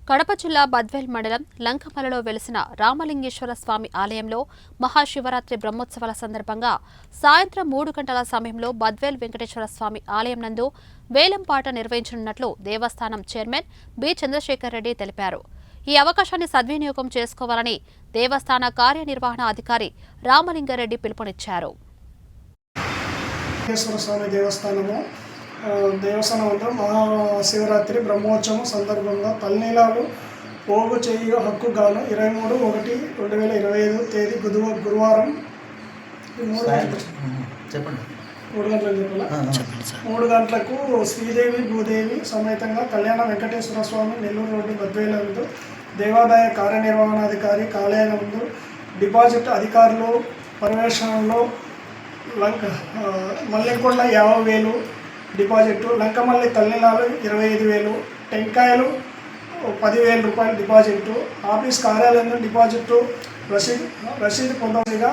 కడప జిల్లా బద్వేల్ మండలం లంకమలలో వెలిసిన రామలింగేశ్వర స్వామి ఆలయంలో మహాశివరాత్రి బ్రహ్మోత్సవాల సందర్భంగా సాయంత్రం 3 గంటల సమయంలో బద్వేల్ వెంకటేశ్వర స్వామి ఆలయం నందు వేలంపాట నిర్వహించనున్నట్లు దేవస్థానం చైర్మన్ బి చంద్రశేఖర్ రెడ్డి తెలిపారు. ఈ అవకాశాన్ని సద్వినియోగం చేసుకోవాలని దేవస్థాన కార్యనిర్వహణ అధికారి రామలింగారెడ్డి పిలుపునిచ్చారు. దేవస్థానం మహాశివరాత్రి బ్రహ్మోత్సవం సందర్భంగా తల్లినీలాలు పోగు చేయ హక్కు గాను 23/1/2025 తేదీ గురువారం 3 గంటలకు శ్రీదేవి భూదేవి సమేతంగా కళ్యాణ వెంకటేశ్వర స్వామి నెల్లూరు రోడ్డు బద్వేలందు దేవాదాయ కార్యనిర్వహణాధికారి కార్యాలయంలో డిపాజిట్ అధికారులు పర్యవేక్షణలో మల్లెకొండ 50,000 డిపాజిట్, లంకమల్లి తల్లినాలు 25,000, టెంకాయలు 10,000 రూపాయలు డిపాజిట్, ఆఫీస్ కార్యాలయంలో డిపాజిట్ రసీదు పొందవలసిగా